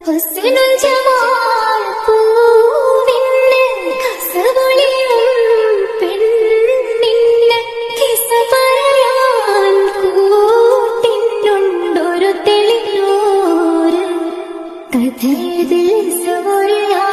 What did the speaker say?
ഹുസ്നുൽ Jamal പൂവിന് കസവൊളിയും പെണ്ണിന് കിസ പറയാൻ കൂട്ടിനുണ്ടൊരു തെളിനൂറ് കഥയിൽ സവൊളിയാ